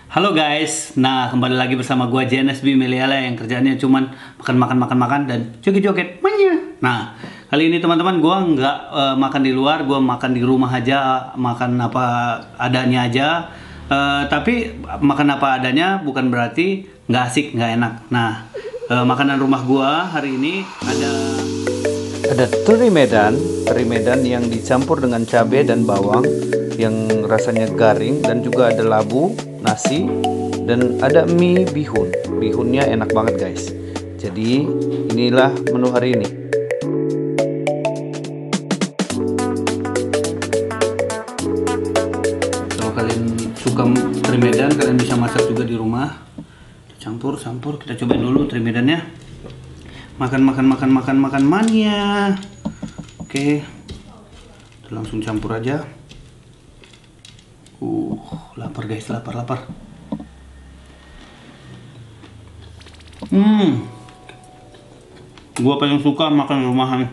Halo guys, nah kembali lagi bersama gua JNSB Meliala yang kerjaannya cuman makan dan joget-joget manya. Nah kali ini teman-teman gua nggak makan di luar, gua makan di rumah aja, makan apa adanya aja. Tapi makan apa adanya bukan berarti nggak asik, nggak enak. Nah makanan rumah gua hari ini ada teri Medan yang dicampur dengan cabai dan bawang yang rasanya garing, dan juga ada labu, nasi, dan ada mie bihun. Bihunnya enak banget guys. Jadi inilah menu hari ini. Kalau kalian suka teri Medan, kalian bisa masak juga di rumah. Campur, kita cobain dulu teri Medannya. Makan mania. Oke, kita langsung campur aja. Lapar guys, lapar. Gua paling suka makan rumahan,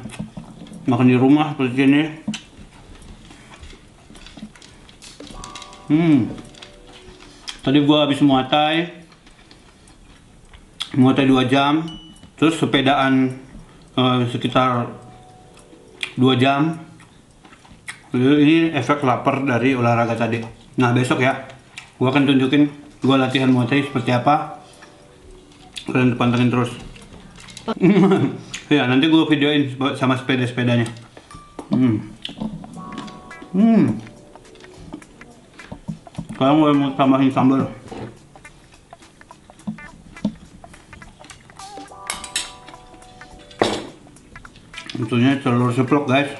makan di rumah seperti ini. Tadi gua habis muatai 2 jam, terus sepedaan sekitar 2 jam. Ini efek lapar dari olahraga tadi. Nah besok ya, gua akan tunjukin gua latihan Muay Thai seperti apa. Kalian pantengin terus. Ya nanti gua videoin sama sepedanya. Sekarang gua mau tambahin sambal. Tentunya telur ceplok guys.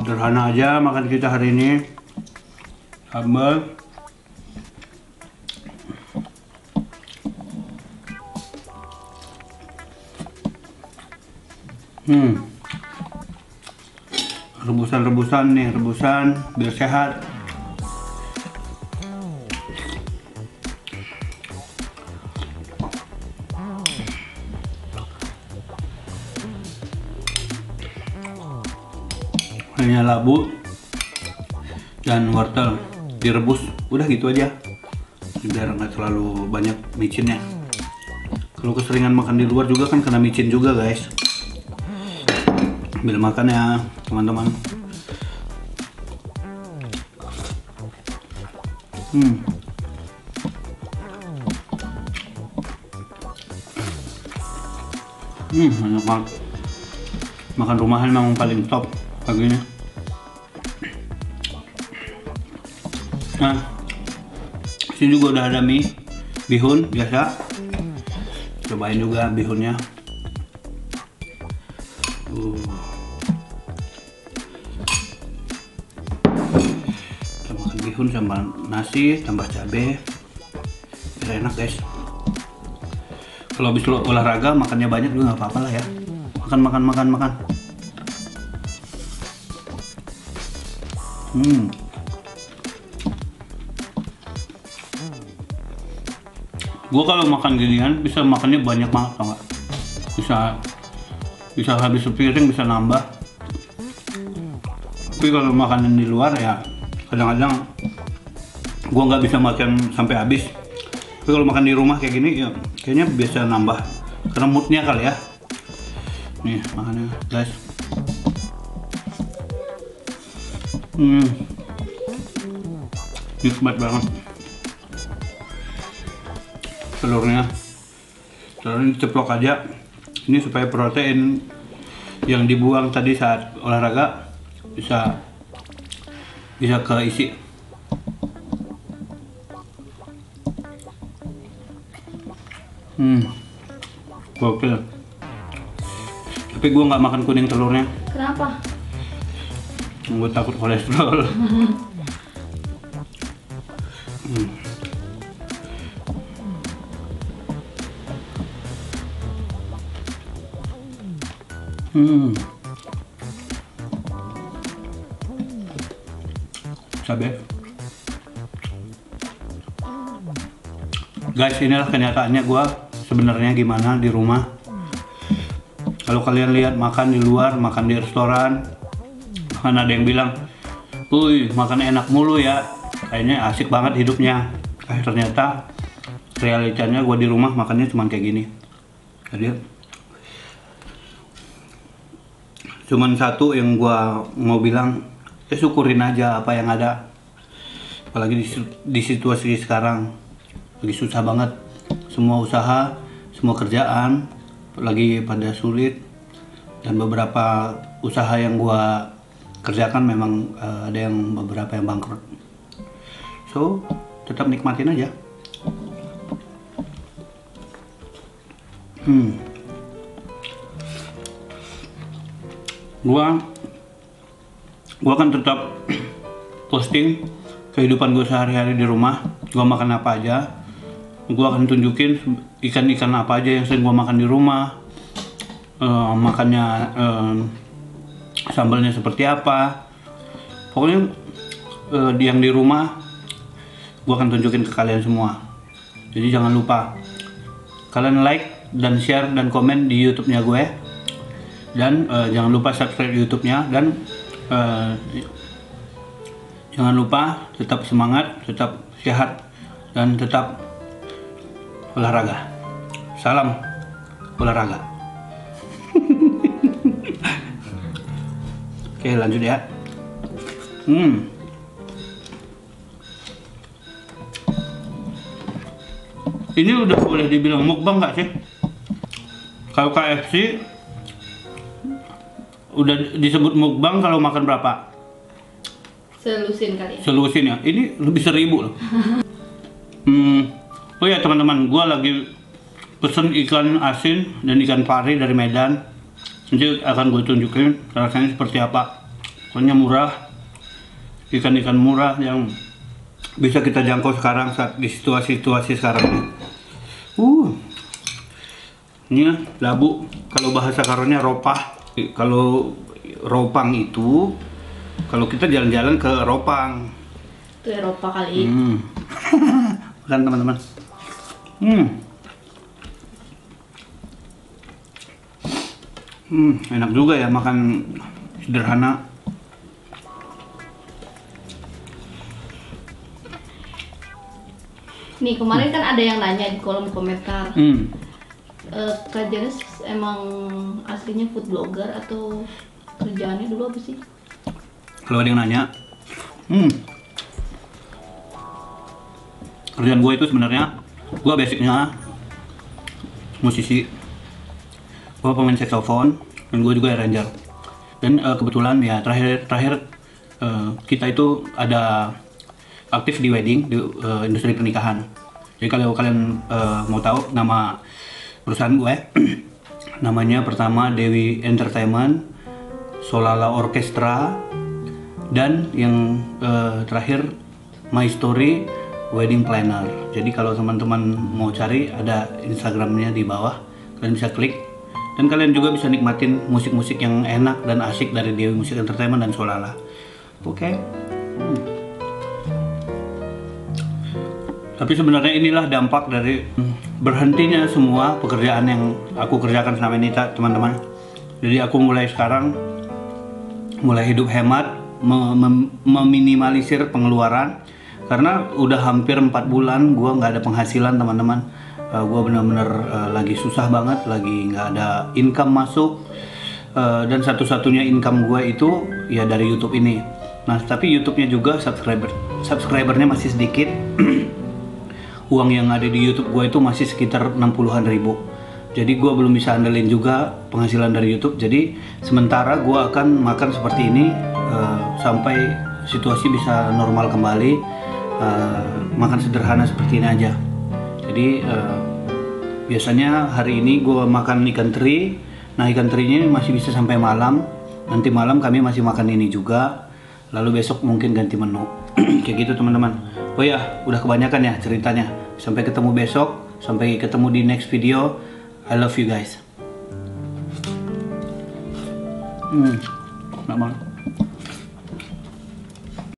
Sederhana aja makan kita hari ini. Sambal. Rebusan biar sehat. Hanya labu dan wortel direbus, udah gitu aja biar nggak terlalu banyak micinnya. Kalau keseringan makan di luar juga kan kena micin juga guys. Ambil makan ya teman-teman. Enak banget. Makan rumahan memang paling top paginya. Nah, sini juga udah ada mie bihun biasa. Cobain juga bihunnya. Kita makan bihun sama nasi tambah cabai, biar enak guys. Kalau habis olahraga makannya banyak juga nggak apa-apa lah ya. Makan. Gue kalau makan ginian bisa makannya banyak banget, tau gak? Bisa habis sepiring, bisa nambah. Tapi kalau makanan di luar ya kadang-kadang gue nggak bisa makan sampai habis. Tapi kalau makan di rumah kayak gini ya kayaknya bisa nambah, karena moodnya kali ya. Nih makannya guys. Nikmat banget. Telurnya diceplok aja. Ini supaya protein yang dibuang tadi saat olahraga bisa keisi. Gokil. Tapi gue nggak makan kuning telurnya. Kenapa? Gue takut kolesterol. Cabai. Guys, inilah kenyataannya gue sebenarnya gimana di rumah. Kalau kalian lihat makan di luar, makan di restoran, kan ada yang bilang Wih, makan enak mulu ya. Kayaknya asik banget hidupnya. Ternyata realitanya gue di rumah makannya cuma kayak gini. Jadi cuman satu yang gue mau bilang, ya syukurin aja apa yang ada. Apalagi di situasi sekarang lagi susah banget. Semua usaha, semua kerjaan lagi pada sulit. Dan beberapa usaha yang gue kerjakan memang ada yang beberapa yang bangkrut. So, tetap nikmatin aja. Gua kan tetap posting kehidupan gue sehari-hari di rumah. Gua makan apa aja. Gua akan tunjukin ikan-ikan apa aja yang sering gua makan di rumah. Makannya sambalnya seperti apa. Pokoknya yang di rumah gua akan tunjukin ke kalian semua. Jadi jangan lupa kalian like dan share dan komen di YouTube-nya gue. Dan jangan lupa subscribe YouTube-nya. Dan jangan lupa tetap semangat, tetap sehat, dan tetap olahraga. Salam olahraga. Oke, lanjut ya. Ini udah boleh dibilang mukbang nggak sih? Kalau KFC udah disebut mukbang kalau makan berapa? Selusin kali ya? Selusin ya? Ini lebih 1000 loh. Oh ya teman-teman, gua lagi pesen ikan asin dan ikan pari dari Medan. Nanti akan gue tunjukin rasanya seperti apa. Pokoknya murah, ikan-ikan murah yang bisa kita jangkau sekarang saat di situasi sekarang ini. Ini labu, kalau bahasa karonya ropah. Kalau ropang itu, kalau kita jalan-jalan ke Ropang. Itu Eropa kali. Makan teman-teman. Enak juga ya makan sederhana. Nih kemarin kan ada yang nanya di kolom komentar. Kak Janes emang aslinya food blogger atau kerjaannya dulu apa sih? Kalau ada yang nanya, kerjaan gue itu sebenarnya, gue basicnya musisi. Gue pemain saxophone dan gue juga arranger. Dan kebetulan ya terakhir kita itu ada aktif di wedding, di industri pernikahan. Jadi kalau kalian mau tahu nama perusahaan gue, namanya pertama Dewi Entertainment, Solala Orchestra, dan yang terakhir My Story Wedding Planner. Jadi kalau teman-teman mau cari, ada Instagramnya di bawah, kalian bisa klik. Dan kalian juga bisa nikmatin musik-musik yang enak dan asik dari Dewi Music Entertainment dan Solala. Oke. Tapi sebenarnya inilah dampak dari berhentinya semua pekerjaan yang aku kerjakan selama ini, teman-teman. Jadi aku mulai sekarang mulai hidup hemat, meminimalisir pengeluaran. Karena udah hampir 4 bulan gua nggak ada penghasilan, teman-teman. Gue bener-bener lagi susah banget, lagi nggak ada income masuk, dan satu-satunya income gue itu ya dari YouTube ini. Nah tapi YouTube-nya juga subscribernya masih sedikit. Uang yang ada di YouTube gue itu masih sekitar 60-an ribu. Jadi gue belum bisa andelin juga penghasilan dari YouTube. Jadi sementara gue akan makan seperti ini sampai situasi bisa normal kembali. Makan sederhana seperti ini aja. Jadi biasanya hari ini gue makan ikan teri. Nah ikan terinya masih bisa sampai malam. Nanti malam kami masih makan ini juga. Lalu besok mungkin ganti menu. Kayak gitu teman-teman. Oh ya, udah kebanyakan ya ceritanya. Sampai ketemu besok. Sampai ketemu di next video. I love you guys. Enak banget.